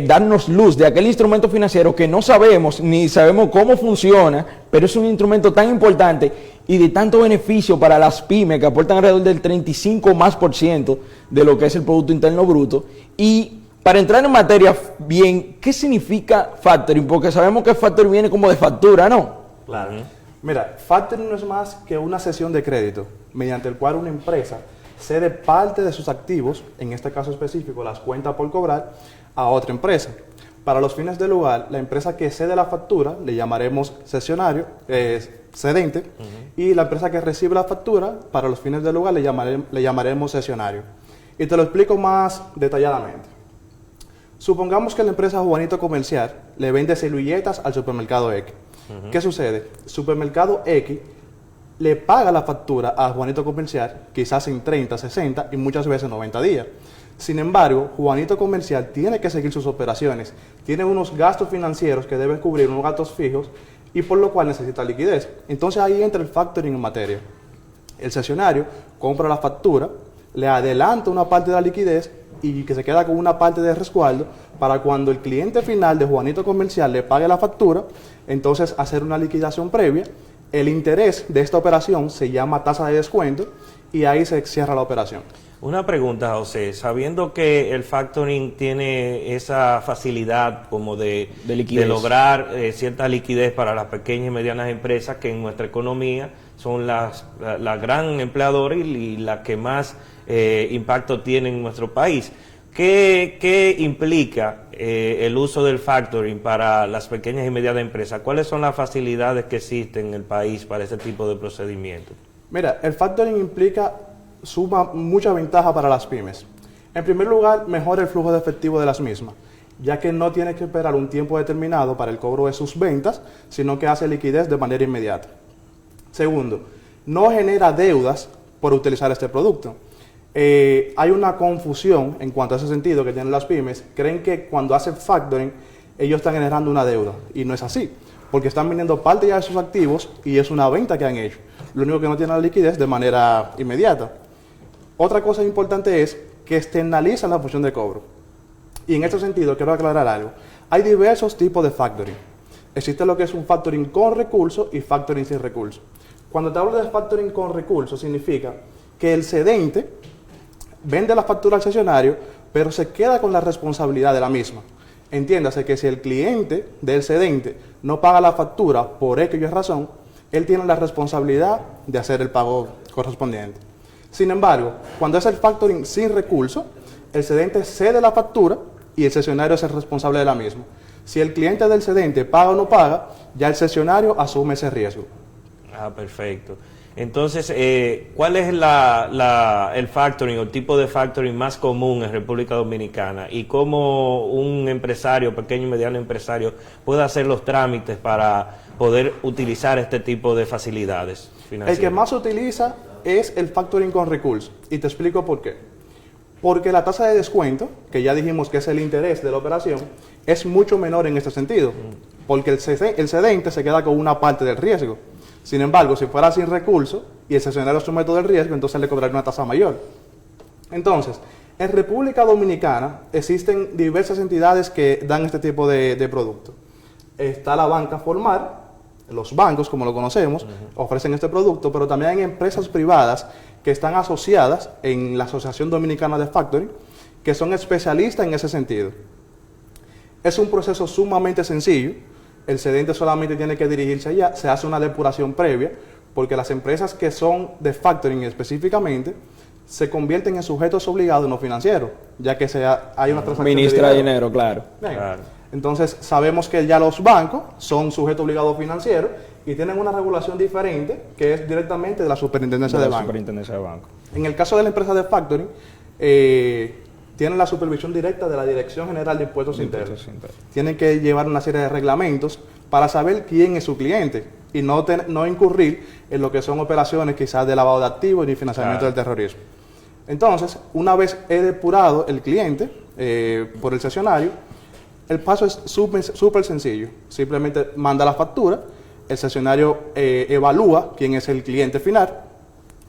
darnos luz de aquel instrumento financiero que no sabemos ni sabemos cómo funciona, pero es un instrumento tan importante y de tanto beneficio para las pymes, que aportan alrededor del 35% de lo que es el Producto Interno Bruto. Y para entrar en materia bien, ¿qué significa factoring? Porque sabemos que factoring viene como de factura, ¿no? Claro. Mira, factoring no es más que una cesión de crédito, mediante el cual una empresa cede parte de sus activos, en este caso específico las cuentas por cobrar, a otra empresa. Para los fines del lugar, la empresa que cede la factura le llamaremos cedente, y la empresa que recibe la factura, para los fines del lugar, le llamaremos cesionario. Y te lo explico más detalladamente. Supongamos que la empresa Juanito Comercial le vende servilletas al supermercado X. ¿Qué sucede? El supermercado X le paga la factura a Juanito Comercial, quizás en 30, 60 y muchas veces 90 días. Sin embargo, Juanito Comercial tiene que seguir sus operaciones, tiene unos gastos financieros que deben cubrir, unos gastos fijos, y por lo cual necesita liquidez. Entonces ahí entra el factoring en materia. El cesionario compra la factura, le adelanta una parte de la liquidez y que se queda con una parte de resguardo para cuando el cliente final de Juanito Comercial le pague la factura, entonces hacer una liquidación previa. El interés de esta operación se llama tasa de descuento y ahí se cierra la operación. Una pregunta, José, sabiendo que el factoring tiene esa facilidad como de lograr cierta liquidez para las pequeñas y medianas empresas, que en nuestra economía son la gran empleadora y la que más impacto tiene en nuestro país, ¿qué implica el uso del factoring para las pequeñas y medianas empresas? ¿Cuáles son las facilidades que existen en el país para ese tipo de procedimientos? Mira, el factoring implica suma mucha ventaja para las pymes. En primer lugar, mejora el flujo de efectivo de las mismas, ya que no tiene que esperar un tiempo determinado para el cobro de sus ventas, sino que hace liquidez de manera inmediata. Segundo, no genera deudas por utilizar este producto. Hay una confusión en cuanto a ese sentido que tienen las pymes. Creen que cuando hacen factoring, ellos están generando una deuda, y no es así, porque están vendiendo parte ya de sus activos y es una venta que han hecho. Lo único que no tienen la liquidez de manera inmediata. Otra cosa importante es que externalizan la función de cobro. Y en este sentido quiero aclarar algo. Hay diversos tipos de factoring. Existe lo que es un factoring con recursos y factoring sin recursos. Cuando te hablo de factoring con recursos, significa que el cedente vende la factura al cesionario, pero se queda con la responsabilidad de la misma. Entiéndase que si el cliente del cedente no paga la factura por X razón, él tiene la responsabilidad de hacer el pago correspondiente. Sin embargo, cuando es el factoring sin recursos, el cedente cede la factura y el cesionario es el responsable de la misma. Si el cliente del cedente paga o no paga, ya el cesionario asume ese riesgo. Ah, perfecto. Entonces, ¿cuál es el factoring o el tipo de factoring más común en República Dominicana? ¿Y cómo un empresario, pequeño y mediano empresario, puede hacer los trámites para poder utilizar este tipo de facilidades financieras? El que más se utiliza es el factoring con recursos, y te explico por qué. Porque la tasa de descuento, que ya dijimos que es el interés de la operación, es mucho menor en este sentido, porque el cedente se queda con una parte del riesgo. Sin embargo, si fuera sin recurso y el cesionario asume todo el riesgo, entonces le cobraría una tasa mayor. Entonces, en República Dominicana existen diversas entidades que dan este tipo de producto. Está la banca formal, los bancos, como lo conocemos, ofrecen este producto, pero también hay empresas privadas que están asociadas en la Asociación Dominicana de Factoring, que son especialistas en ese sentido. Es un proceso sumamente sencillo, el cedente solamente tiene que dirigirse allá, se hace una depuración previa, porque las empresas que son de factoring específicamente, se convierten en sujetos obligados no financieros, ya que hay una transacción Ministra de dinero, claro. Claro. Entonces, sabemos que ya los bancos son sujetos obligados financieros y tienen una regulación diferente, que es directamente de la Superintendencia de Banco. En el caso de la empresa de factoring, tienen la supervisión directa de la Dirección General de Impuestos Internos. Tienen que llevar una serie de reglamentos para saber quién es su cliente y no incurrir en lo que son operaciones quizás de lavado de activos ni financiamiento del terrorismo. Entonces, una vez he depurado el cliente por el cesionario, el paso es súper sencillo. Simplemente manda la factura, el cesionario evalúa quién es el cliente final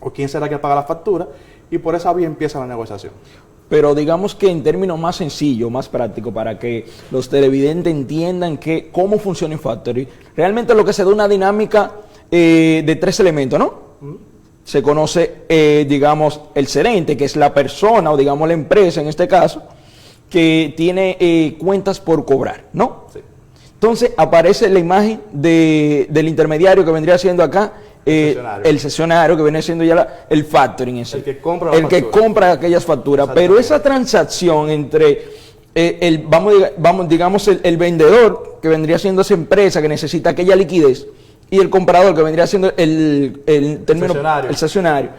o quién será que paga la factura y por esa vía empieza la negociación. Pero digamos que en términos más sencillos, más prácticos, para que los televidentes entiendan cómo funciona el factoring, realmente lo que se da una dinámica de 3 elementos, ¿no? Se conoce, digamos, el cedente, que es la persona o digamos la empresa en este caso, que tiene cuentas por cobrar, ¿no? Sí. Entonces aparece la imagen del intermediario que vendría siendo acá el cesionario, que viene siendo ya el factoring en sí. El que compra aquellas facturas. Pero esa transacción entre el vendedor, que vendría siendo esa empresa que necesita aquella liquidez, y el comprador, que vendría siendo el cesionario.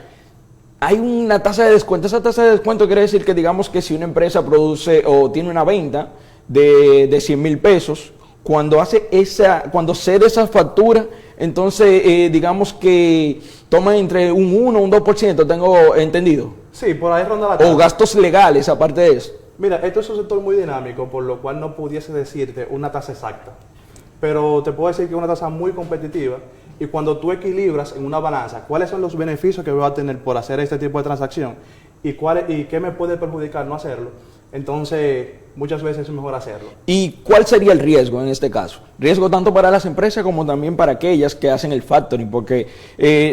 Hay una tasa de descuento. Esa tasa de descuento quiere decir que digamos que si una empresa produce o tiene una venta de 100,000 pesos, cuando cede esa factura, entonces digamos que toma entre un 1 o un 2%, tengo entendido. Sí, por ahí ronda la tasa. O gastos legales, aparte de eso. Mira, esto es un sector muy dinámico, por lo cual no pudiese decirte una tasa exacta. Pero te puedo decir que es una tasa muy competitiva. Y cuando tú equilibras en una balanza cuáles son los beneficios que voy a tener por hacer este tipo de transacción y qué me puede perjudicar no hacerlo, entonces muchas veces es mejor hacerlo. ¿Y cuál sería el riesgo en este caso? Riesgo tanto para las empresas como también para aquellas que hacen el factoring, porque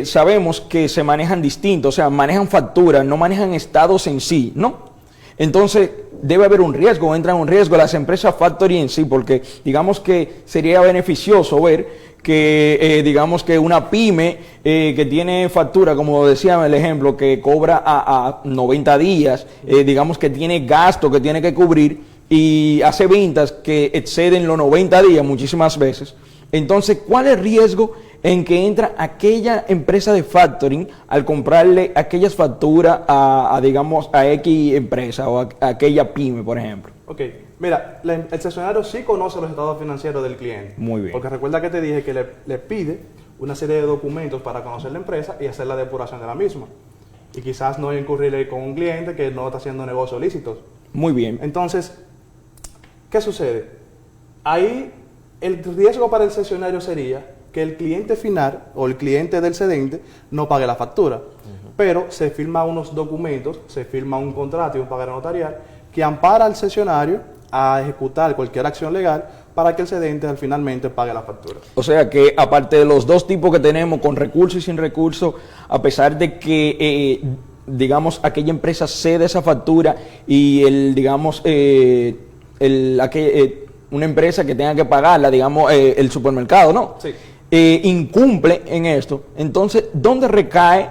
sabemos que se manejan distintos, o sea, manejan facturas, no manejan estados en sí, ¿no? Entonces debe haber un riesgo, entra en un riesgo las empresas factoring en sí, porque digamos que sería beneficioso ver que digamos que una pyme que tiene factura, como decía el ejemplo, que cobra a 90 días, digamos que tiene gasto que tiene que cubrir y hace ventas que exceden los 90 días muchísimas veces. Entonces, ¿cuál es el riesgo en que entra aquella empresa de factoring al comprarle aquellas facturas digamos, a X empresa o a aquella pyme, por ejemplo? Ok, mira, el cesionario sí conoce los estados financieros del cliente. Muy bien. Porque recuerda que te dije que le pide una serie de documentos para conocer la empresa y hacer la depuración de la misma. Y quizás no incurrir con un cliente que no está haciendo negocios lícitos. Muy bien. Entonces, ¿qué sucede? Ahí el riesgo para el cesionario sería que el cliente final o el cliente del cedente no pague la factura. Pero se firma unos documentos, se firma un contrato y un pagario notarial que ampara al cesionario a ejecutar cualquier acción legal para que el cedente finalmente pague la factura. O sea que aparte de los dos tipos que tenemos, con recursos y sin recursos, a pesar de que digamos aquella empresa cede esa factura y una empresa que tenga que pagarla, digamos el supermercado, ¿no? Sí. Incumple en esto, entonces ¿dónde recae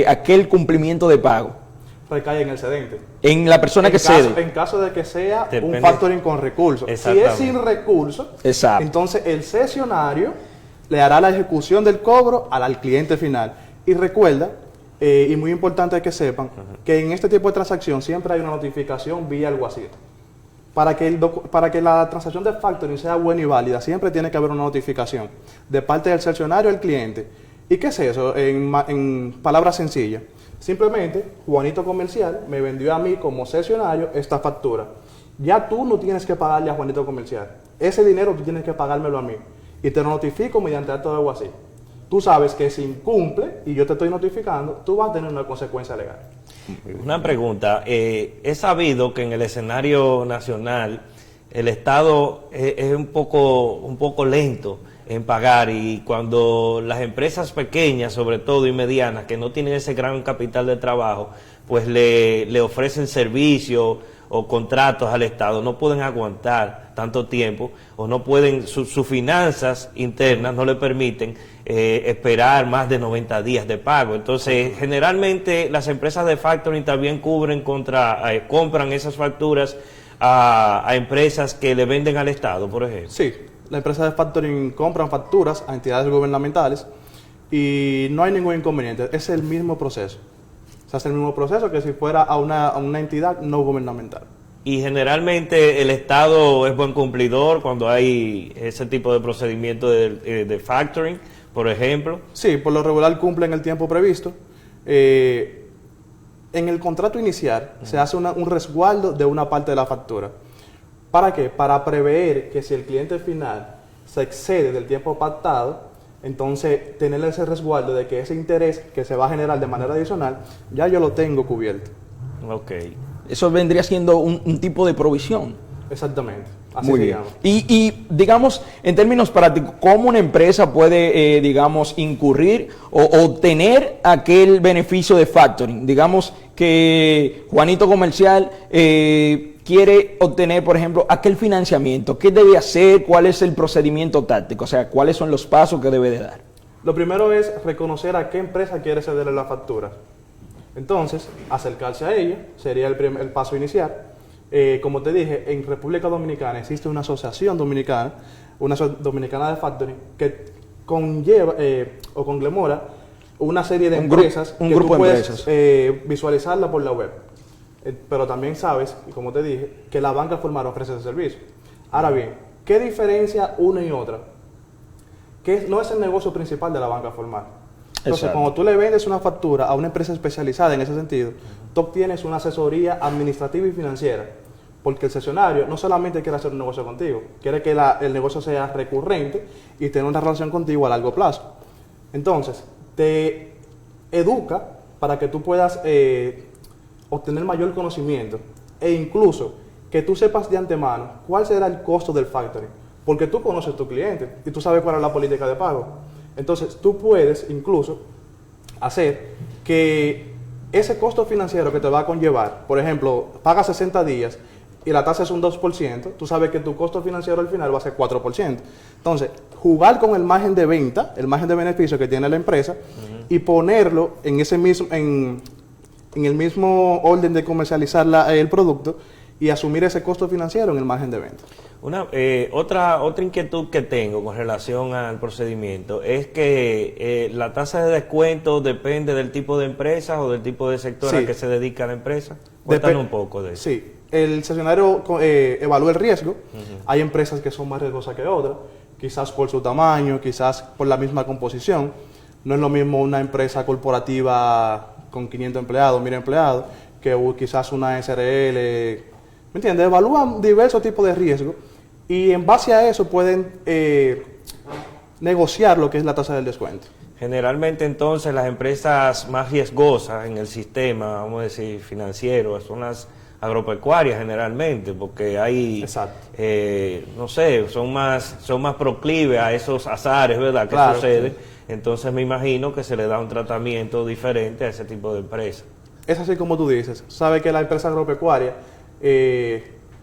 aquel cumplimiento de pago? Recae en el cedente. En la persona que cede. En caso de que sea un factoring con recursos. Si es sin recursos, entonces el cesionario le hará la ejecución del cobro al cliente final. Y recuerda, y muy importante que sepan, que en este tipo de transacción siempre hay una notificación vía alguacil. Para que la transacción de factoring sea buena y válida, siempre tiene que haber una notificación de parte del cesionario al cliente. ¿Y qué es eso? En palabras sencillas. Simplemente, Juanito Comercial me vendió a mí como cesionario esta factura. Ya tú no tienes que pagarle a Juanito Comercial. Ese dinero tú tienes que pagármelo a mí. Y te lo notifico mediante acto de alguacil. Tú sabes que si incumple y yo te estoy notificando, tú vas a tener una consecuencia legal. Una pregunta. He sabido que en el escenario nacional el Estado es un poco lento en pagar, y cuando las empresas pequeñas, sobre todo, y medianas, que no tienen ese gran capital de trabajo, pues le ofrecen servicios o contratos al Estado, no pueden aguantar tanto tiempo, o no pueden, sus finanzas internas no le permiten esperar más de 90 días de pago. Entonces, generalmente las empresas de factoring también compran esas facturas a empresas que le venden al Estado, por ejemplo. Sí, las empresas de factoring compran facturas a entidades gubernamentales y no hay ningún inconveniente, es el mismo proceso. Se hace el mismo proceso que si fuera a una entidad no gubernamental. Y generalmente el Estado es buen cumplidor cuando hay ese tipo de procedimiento de factoring, por ejemplo. Sí, por lo regular cumplen el tiempo previsto. En el contrato inicial se hace un resguardo de una parte de la factura. ¿Para qué? Para prever que si el cliente final se excede del tiempo pactado, entonces tener ese resguardo de que ese interés que se va a generar de manera adicional, ya yo lo tengo cubierto. Ok. Eso vendría siendo un tipo de provisión. Exactamente. Así Muy se bien. llama. Y digamos, en términos prácticos, ¿cómo una empresa puede, digamos, incurrir o obtener aquel beneficio de factoring? Digamos que Juanito Comercial quiere obtener, por ejemplo, aquel financiamiento. ¿Qué debe hacer? ¿Cuál es el procedimiento táctico? O sea, ¿cuáles son los pasos que debe de dar? Lo primero es reconocer a qué empresa quiere cederle la factura. Entonces, acercarse a ella sería el paso inicial. Como te dije, en República Dominicana existe una asociación dominicana, dominicana de factoring, que conlleva o conglomera una serie de empresas que tú puedes visualizarla por la web. Pero también sabes, y como te dije, que la banca formal ofrece ese servicio. Ahora bien, ¿qué diferencia una y otra? Que no es el negocio principal de la banca formal. Entonces, Exacto. cuando tú le vendes una factura a una empresa especializada en ese sentido, tú obtienes una asesoría administrativa y financiera, porque el cesionario no solamente quiere hacer un negocio contigo, quiere que el negocio sea recurrente y tener una relación contigo a largo plazo. Entonces, te educa para que tú puedas obtener mayor conocimiento e incluso que tú sepas de antemano cuál será el costo del factoring, porque tú conoces a tu cliente y tú sabes cuál es la política de pago. Entonces, tú puedes incluso hacer que ese costo financiero que te va a conllevar, por ejemplo, pagas 60 días y la tasa es un 2%, tú sabes que tu costo financiero al final va a ser 4%. Entonces, jugar con el margen de venta, el margen de beneficio que tiene la empresa, y ponerlo en ese mismo, en el mismo orden de comercializar el producto y asumir ese costo financiero en el margen de venta. Otra inquietud que tengo con relación al procedimiento es que la tasa de descuento depende del tipo de empresa o del tipo de sector Sí. a que se dedica la empresa. Cuéntanos un poco de eso. Sí, el cesionario evalúa el riesgo. Hay empresas que son más riesgosas que otras, quizás por su tamaño, quizás por la misma composición. No es lo mismo una empresa corporativa con 500 empleados, 1000 empleados, que quizás una SRL. ¿Me entiendes? Evalúan diversos tipos de riesgo y en base a eso pueden negociar lo que es la tasa del descuento. Generalmente entonces las empresas más riesgosas en el sistema, vamos a decir, financiero, son las agropecuarias generalmente, porque hay, no sé, son más proclives a esos azares, ¿verdad?, que Claro, suceden. sí. Entonces me imagino que se le da un tratamiento diferente a ese tipo de empresas. Es así como tú dices. Sabe que la empresa agropecuaria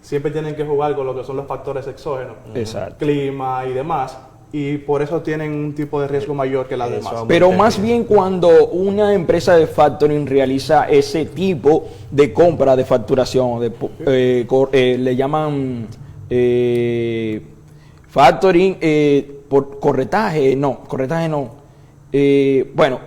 siempre tienen que jugar con lo que son los factores exógenos, Exacto. clima y demás, y por eso tienen un tipo de riesgo mayor que las demás. Pero más bien cuando una empresa de factoring realiza ese tipo de compra de facturación, le llaman factoring por corretaje no. Bueno,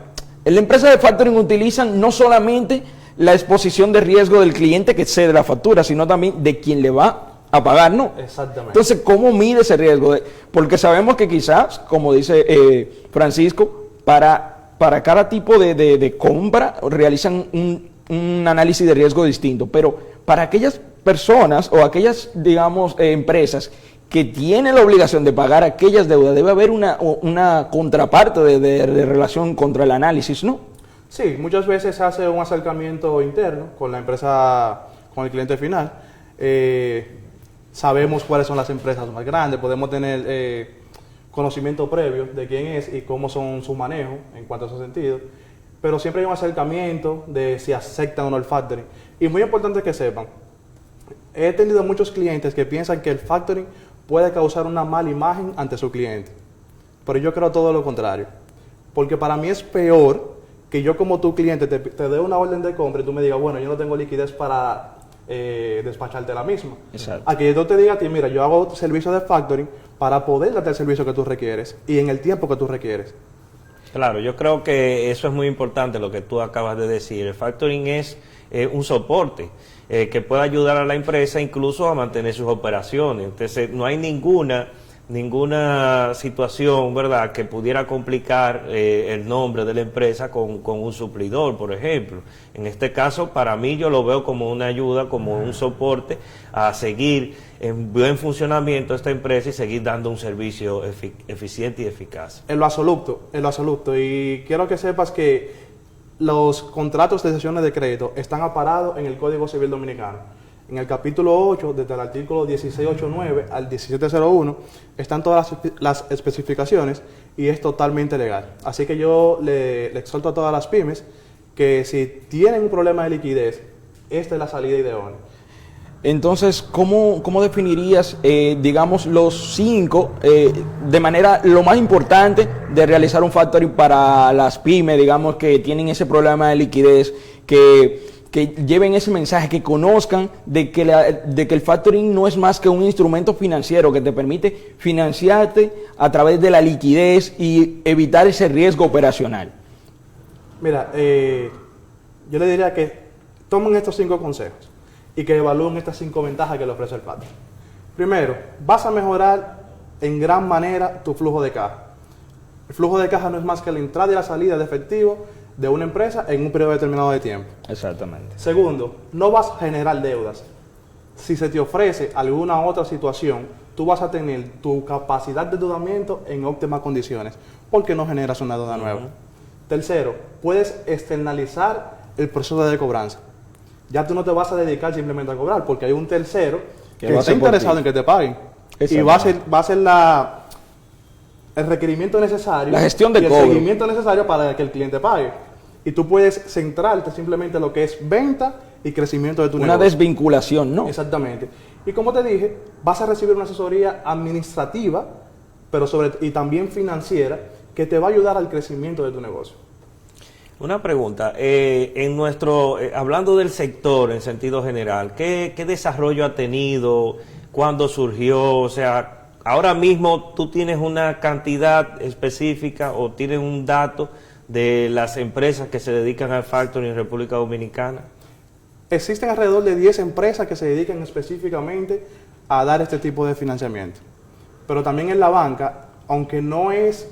en la empresa de factoring utilizan no solamente la exposición de riesgo del cliente que cede la factura, sino también de quien le va a pagar, ¿no? Exactamente. Entonces, ¿cómo mide ese riesgo? Porque sabemos que quizás, como dice Francisco, para para cada tipo de compra realizan un análisis de riesgo distinto, pero para aquellas personas o aquellas, digamos, empresas que tienen la obligación de pagar aquellas deudas, debe haber una contraparte de relación contra el análisis, ¿no? Sí, muchas veces se hace un acercamiento interno con la empresa, con el cliente final. Sabemos cuáles son las empresas más grandes, podemos tener conocimiento previo de quién es y cómo son su manejo en cuanto a ese sentido, pero siempre hay un acercamiento de si aceptan o no el factoring. Y muy importante que sepan, he tenido muchos clientes que piensan que el factoring puede causar una mala imagen ante su cliente, pero yo creo todo lo contrario, porque para mí es peor que yo como tu cliente te dé una orden de compra y tú me digas, bueno, yo no tengo liquidez para despacharte la misma. Exacto. A que yo te diga a ti, mira, yo hago servicio de factoring para poder darte el servicio que tú requieres y en el tiempo que tú requieres. Claro, yo creo que eso es muy importante lo que tú acabas de decir. El factoring es un soporte que puede ayudar a la empresa incluso a mantener sus operaciones. Entonces, no hay ninguna situación, ¿verdad?, que pudiera complicar el nombre de la empresa con un suplidor, por ejemplo. En este caso, para mí, yo lo veo como una ayuda, como un soporte a seguir en buen funcionamiento esta empresa y seguir dando un servicio eficiente y eficaz. En lo absoluto. Y quiero que sepas que los contratos de cesiones de crédito están aparados en el Código Civil Dominicano. En el capítulo 8, desde el artículo 1689 al 1701, están todas las especificaciones y es totalmente legal. Así que yo le exhorto a todas las pymes que si tienen un problema de liquidez, esta es la salida ideal. Entonces, ¿cómo definirías, digamos, los 5, de manera lo más importante de realizar un factoring para las pymes, digamos, que tienen ese problema de liquidez, que lleven ese mensaje, que conozcan de que el factoring no es más que un instrumento financiero que te permite financiarte a través de la liquidez y evitar ese riesgo operacional? Mira, yo le diría que tomen estos 5 consejos y que evalúen estas 5 ventajas que le ofrece el factoring. Primero, vas a mejorar en gran manera tu flujo de caja. El flujo de caja no es más que la entrada y la salida de efectivo de una empresa en un periodo determinado de tiempo. Exactamente. Segundo, no vas a generar deudas. Si se te ofrece alguna otra situación, tú vas a tener tu capacidad de endeudamiento en óptimas condiciones, porque no generas una deuda nueva. Tercero, puedes externalizar el proceso de cobranza. Ya tú no te vas a dedicar simplemente a cobrar, porque hay un tercero que está interesado en que te paguen. Y va a ser el requerimiento necesario, la gestión de cobro, el seguimiento necesario para que el cliente pague. Y tú puedes centrarte simplemente en lo que es venta y crecimiento de tu negocio. Una desvinculación, ¿no? Exactamente. Y como te dije, vas a recibir una asesoría administrativa, pero y también financiera, que te va a ayudar al crecimiento de tu negocio. Una pregunta, hablando del sector en sentido general, ¿qué desarrollo ha tenido? ¿Cuándo surgió? O sea, ahora mismo tú tienes una cantidad específica o tienes un dato de las empresas que se dedican al factoring en República Dominicana. Existen alrededor de 10 empresas que se dedican específicamente a dar este tipo de financiamiento. Pero también en la banca, aunque no es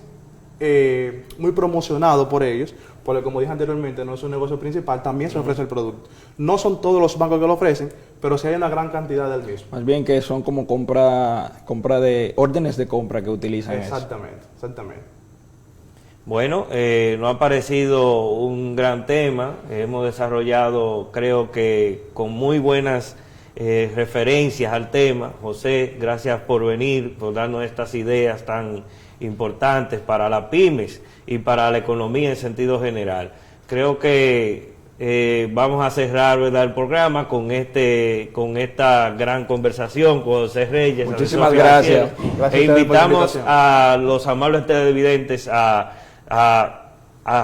muy promocionado por ellos, porque como dije anteriormente, no es un negocio principal, también se ofrece el producto. No son todos los bancos que lo ofrecen, pero sí hay una gran cantidad del mismo. Más bien que son como compra de órdenes de compra que utilizan. Exactamente. Bueno, nos ha parecido un gran tema. Hemos desarrollado, creo que con muy buenas referencias al tema. José, gracias por venir, por darnos estas ideas tan importantes para las pymes y para la economía en sentido general. Creo que vamos a cerrar, ¿verdad?, el programa con esta gran conversación con José Reyes. Muchísimas gracias. E invitamos a los amables televidentes a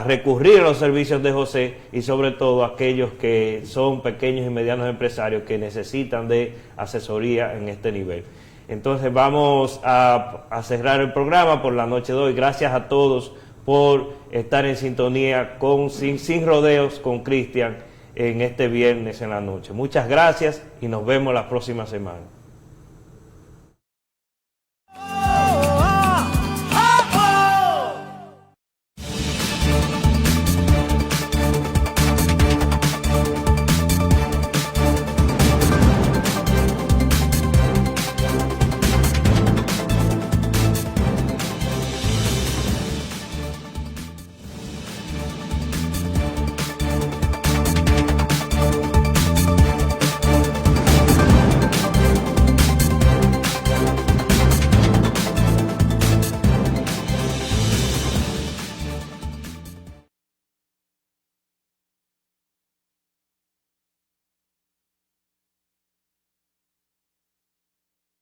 recurrir a los servicios de José y sobre todo a aquellos que son pequeños y medianos empresarios que necesitan de asesoría en este nivel. Entonces vamos a cerrar el programa por la noche de hoy. Gracias a todos por estar en sintonía sin rodeos con Cristian en este viernes en la noche. Muchas gracias y nos vemos la próxima semana.